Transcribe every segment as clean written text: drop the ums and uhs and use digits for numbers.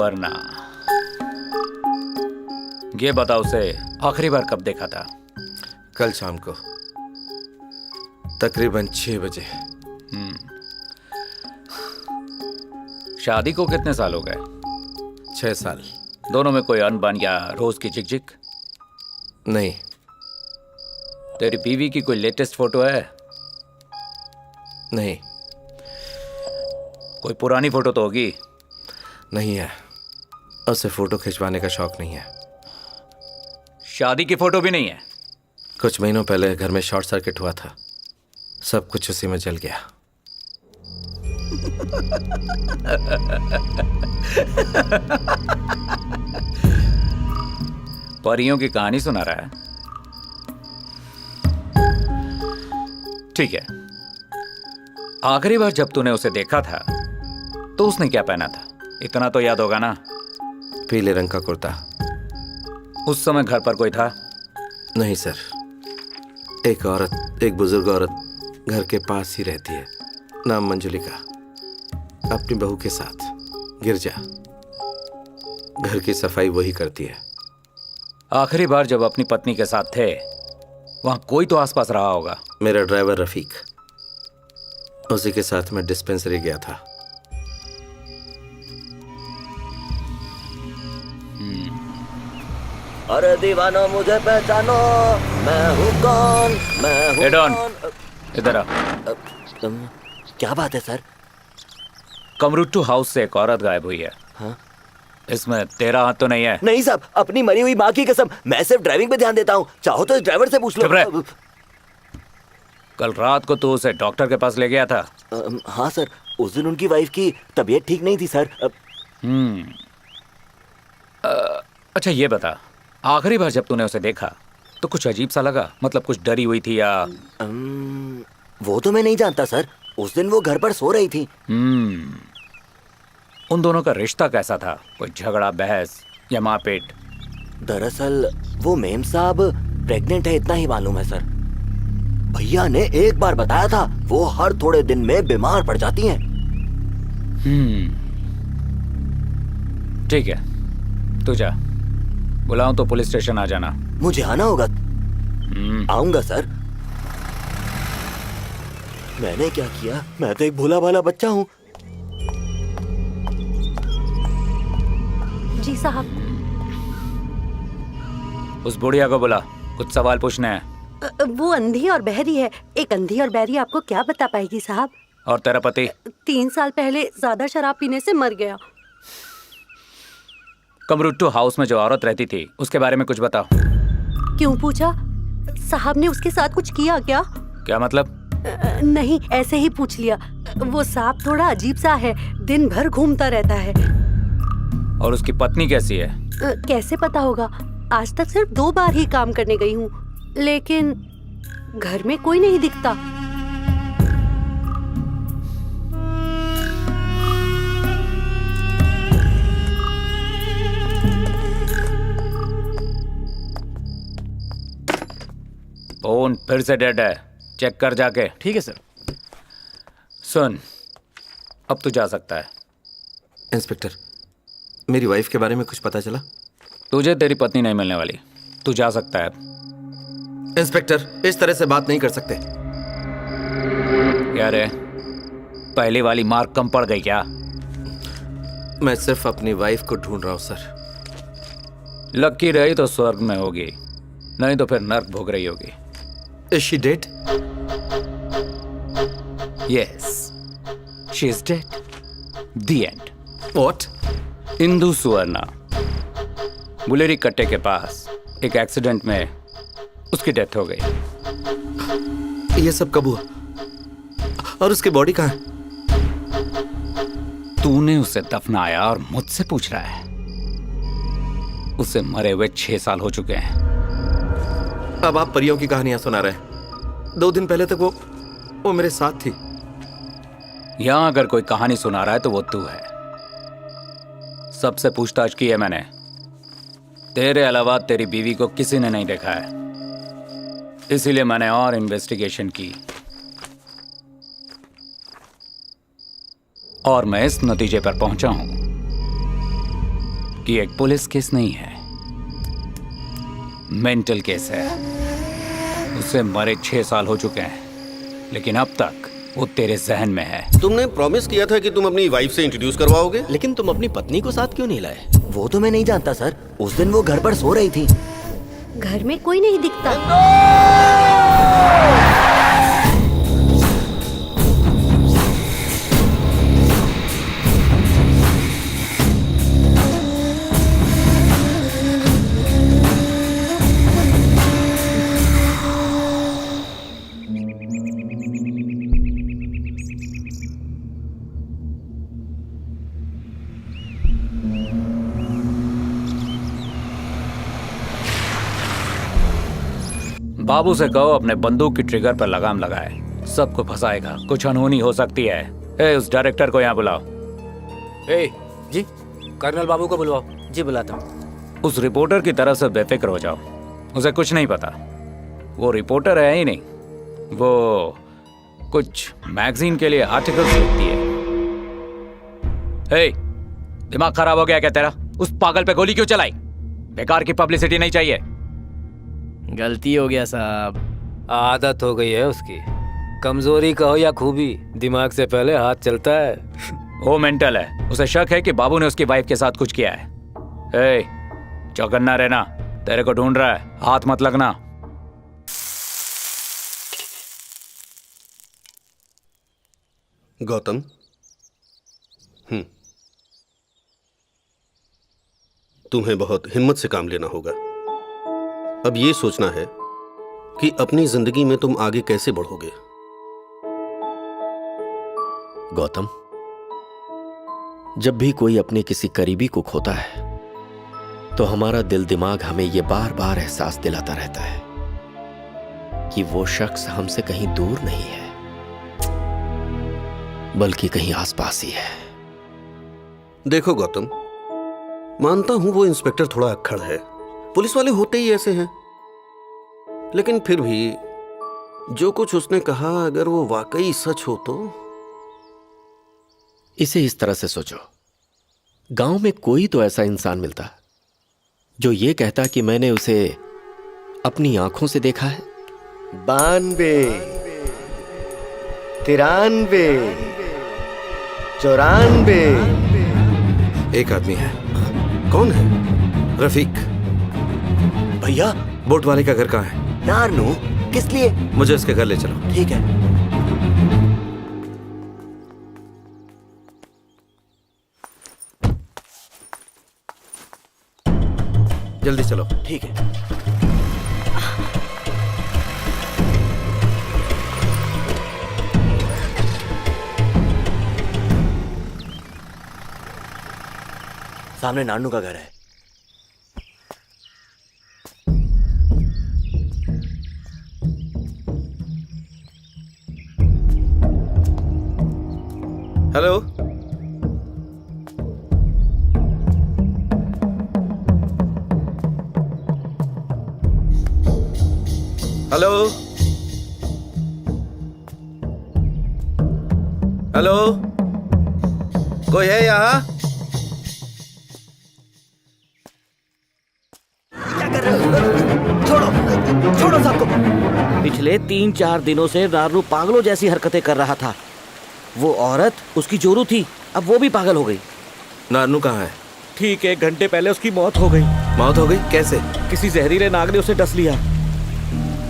सुवर्णा, ये बताओ उसे आखिरी बार कब देखा था? कल शाम को तकरीबन 6 बजे। शादी को कितने साल हो गए? 6 साल। दोनों में कोई अनबन या रोज की झिकझिक? नहीं। तेरी बीवी की कोई लेटेस्ट फोटो है? नहीं। कोई पुरानी फोटो तो होगी? नहीं है, उसे फोटो खिंचवाने का शौक नहीं है। शादी की फोटो भी नहीं है? कुछ महीनों पहले घर में शॉर्ट सर्किट हुआ था, सब कुछ उसी में जल गया। परियों की कहानी सुना रहा है? ठीक है, आखिरी बार जब तूने उसे देखा था तो उसने क्या पहना था? इतना तो याद होगा ना? पीले रंग का कुर्ता। उस समय घर पर कोई था? नहीं सर, एक औरत, एक बुजुर्ग औरत घर के पास ही रहती है, नाम मंजुलिका, अपनी बहू के साथ। गिरजा, घर की सफाई वही करती है। आखिरी बार जब अपनी पत्नी के साथ थे वहां कोई तो आसपास रहा होगा। मेरा ड्राइवर रफीक, उसी के साथ मैं डिस्पेंसरी गया था। अरे दीवानो मुझे पहचानो, मैं हूँ कौन, मैं हूँ कौन। इधर आ। क्या बात है सर? कमरुट्टू हाउस से एक औरत गायब हुई है। हाँ? इसमें तेरा हाथ तो नहीं है? नहीं साहब, अपनी मरी हुई माँ की कसम, मैं सिर्फ ड्राइविंग पे ध्यान देता हूँ। चाहो तो इस ड्राइवर से पूछ लो। कल रात को तू उसे डॉक्टर के पास ले गया था? हाँ सर, उस दिन उनकी वाइफ की तबीयत ठीक नहीं थी सर। अच्छा ये बता, आखिरी बार जब तूने उसे देखा तो कुछ अजीब सा लगा? मतलब कुछ डरी हुई थी या? वो तो मैं नहीं जानता सर, उस दिन वो घर पर सो रही थी। उन दोनों का रिश्ता कैसा था? कोई झगड़ा, बहस या मारपीट? दरअसल वो मेम साहब प्रेग्नेंट है, इतना ही मालूम है सर। भैया ने एक बार बताया था, वो हर थोड़े दिन में बीमार पड़ जाती हैं। ठीक है, तू जा। बुलाऊं तो पुलिस स्टेशन आ जाना। मुझे आना होगा? आऊंगा सर। मैंने क्या किया? मैं तो एक भोला भाला बच्चा हूँ। जी साहब। उस बुढ़िया को बुला, कुछ सवाल पूछने हैं। वो अंधी और बहरी है। एक अंधी और बहरी आपको क्या बता पाएगी साहब? और तेरा पति? 3 साल पहले ज्यादा शराब पीने से मर गया। कमरुट्टू हाउस में जो औरत रहती थी उसके बारे में कुछ बताओ। क्यों पूछा? साहब ने उसके साथ कुछ किया क्या? क्या मतलब? नहीं, ऐसे ही पूछ लिया। वो सांप थोड़ा अजीब सा है, दिन भर घूमता रहता है। और उसकी पत्नी कैसी है? कैसे पता होगा? आज तक सिर्फ 2 बार ही काम करने गई हूँ, लेकिन घर में कोई नहीं दिखता। फोन फिर से डेड है, चेक कर जाके। ठीक है सर। सुन, अब तू जा सकता है। इंस्पेक्टर, मेरी वाइफ के बारे में कुछ पता चला? तुझे तेरी पत्नी नहीं मिलने वाली, तू जा सकता है। इंस्पेक्टर, इस तरह से बात नहीं कर सकते। क्या रे, पहली वाली मार्क कम पड़ गई क्या? मैं सिर्फ अपनी वाइफ को ढूंढ रहा हूं सर। लक्की रही तो स्वर्ग में होगी, नहीं तो फिर नर्क भोग रही होगी। Is she dead? Yes, she is dead. The end. What? Indu सुवर्णा, बुलेरी कट्टे के पास एक एक्सीडेंट में उसकी डेथ हो गई। ये सब कब हुआ? और उसकी बॉडी कहाँ है? तूने उसे दफनाया और मुझसे पूछ रहा है? उसे मरे हुए 6 साल हो चुके हैं। अब आप परियों की कहानियां सुना रहे हैं। 2 दिन पहले तक वो मेरे साथ थी। यहां अगर कोई कहानी सुना रहा है तो वो तू है। सबसे पूछताछ की है मैंने, तेरे अलावा तेरी बीवी को किसी ने नहीं देखा है, इसीलिए मैंने और इन्वेस्टिगेशन की और मैं इस नतीजे पर पहुंचा हूं कि एक पुलिस केस नहीं है, मेंटल केस है। उसे मरे 6 साल हो चुके हैं, लेकिन अब तक वो तेरे जहन में है। तुमने प्रॉमिस किया था कि तुम अपनी वाइफ से इंट्रोड्यूस करवाओगे। लेकिन तुम अपनी पत्नी को साथ क्यों नहीं लाए? वो तो मैं नहीं जानता सर, उस दिन वो घर पर सो रही थी। घर में कोई नहीं दिखता। बाबू से कहो अपने बंदूक की ट्रिगर पर लगाम लगाए, सबको फंसाएगा। कुछ अनहोनी हो सकती है। ए, उस डायरेक्टर को यहाँ बुलाओ। ए, जी कर्नल बाबू को बुलवाओ। जी बुलाता हूँ। उस रिपोर्टर की तरफ से बेफिक्र हो जाओ, उसे कुछ नहीं पता। वो रिपोर्टर है ही नहीं, वो कुछ मैगजीन के लिए आर्टिकल्स लिखती है। ए, दिमाग खराब हो गया क्या तेरा? उस पागल पे गोली क्यों चलाई? बेकार की पब्लिसिटी नहीं चाहिए। गलती हो गया साहब, आदत हो गई है उसकी। कमजोरी कहो या खूबी, दिमाग से पहले हाथ चलता है। वो मेंटल है, उसे शक है कि बाबू ने उसकी वाइफ के साथ कुछ किया है। ए, चौकन्ना रहना, तेरे को ढूंढ रहा है, हाथ मत लगना। गौतम, तुम्हें बहुत हिम्मत से काम लेना होगा। अब ये सोचना है कि अपनी जिंदगी में तुम आगे कैसे बढ़ोगे। गौतम, जब भी कोई अपने किसी करीबी को खोता है तो हमारा दिल दिमाग हमें यह बार बार एहसास दिलाता रहता है कि वो शख्स हमसे कहीं दूर नहीं है, बल्कि कहीं आसपास ही है। देखो गौतम, मानता हूं वो इंस्पेक्टर थोड़ा अक्खड़ है, पुलिस वाले होते ही ऐसे हैं, लेकिन फिर भी जो कुछ उसने कहा अगर वो वाकई सच हो तो। इसे इस तरह से सोचो, गांव में कोई तो ऐसा इंसान मिलता जो ये कहता कि मैंने उसे अपनी आंखों से देखा है। 92, 93, 94। एक आदमी है। कौन है? रफीक। भैया, बोट वाले का घर कहाँ है? नारनू, किस लिए? मुझे उसके घर ले चलो। ठीक है। जल्दी चलो। ठीक है। सामने नानू का घर है। हेलो, हेलो, हेलो, कोई है यहाँ? क्या कर रहे हो? छोड़ो, छोड़ो सबको। पिछले 3-4 दिनों से नारनू पागलों जैसी हरकतें कर रहा था। वो औरत उसकी जोरू थी, अब वो भी पागल हो गई। नानू कहाँ है? ठीक 1 घंटे पहले उसकी मौत हो गई। मौत हो गई? कैसे? किसी जहरीले नाग ने उसे डस लिया।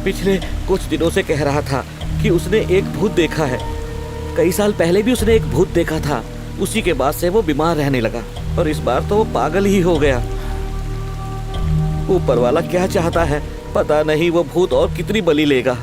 पिछले कुछ दिनों से कह रहा था कि उसने एक भूत देखा है। कई साल पहले भी उसने एक भूत देखा था। उसी के बाद से वो बीमार रहने लगा और इस बार तो वो पागल ही हो गया। ऊपर वाला क्या चाहता है पता नहीं, वो भूत और कितनी बलि लेगा।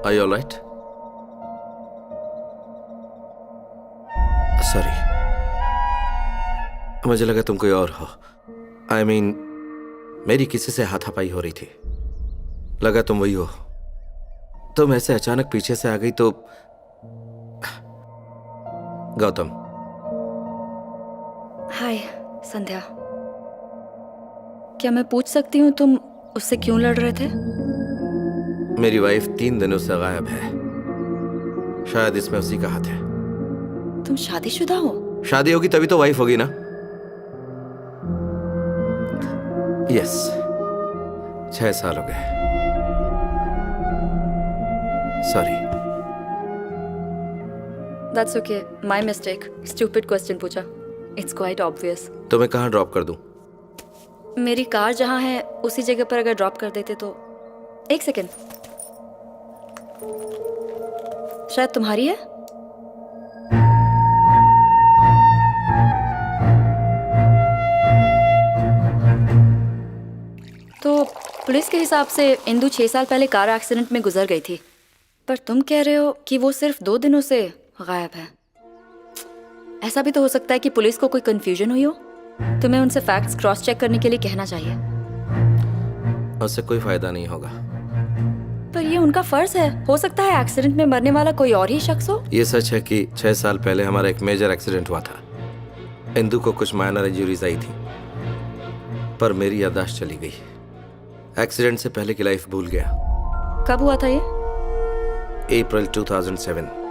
Are you all right? Sorry. मुझे लगा तुम कोई और हो. I mean, मेरी किसी से हाथापाई हो रही थी. लगा तुम वही हो. तुम ऐसे अचानक पीछे से आ गई तो. गौतम. हाय संध्या, क्या मैं पूछ सकती हूँ तुम उससे क्यों लड़ रहे थे? मेरी वाइफ 3 दिनों से गायब है. शायद इसमें उसी का हाथ है. तुम शादीशुदा हो? शादी होगी तभी तो वाइफ होगी ना. यस. 6 साल हो गए. Sorry. That's okay, my mistake. Stupid question पूछा. It's quite obvious. तो मैं कहाँ ड्रॉप कर दूं? मेरी कार जहाँ है उसी जगह पर अगर ड्रॉप कर देते तो. एक सेकेंड. शायद तुम्हारी है. तो पुलिस के हिसाब से इंदु 6 साल पहले कार एक्सीडेंट में गुजर गई थी, पर तुम कह रहे हो कि वो सिर्फ 2 दिनों से गायब है. ऐसा भी तो हो सकता है कि पुलिस को कोई कंफ्यूजन हुई हो. तुम्हें उनसे फैक्ट्स क्रॉस चेक करने के लिए कहना चाहिए. उससे कोई फायदा नहीं होगा. पर ये उनका फर्ज है. हो सकता है एक्सीडेंट में मरने वाला कोई और ही शख्स हो. ये सच है कि 6 साल पहले हमारा एक मेजर एक्सीडेंट हुआ था. इंदु को कुछ माइनर इंजरीज आई थी, पर मेरी याददाश्त चली गई. एक्सीडेंट से पहले की लाइफ भूल गया. कब हुआ था ये? अप्रैल 2007.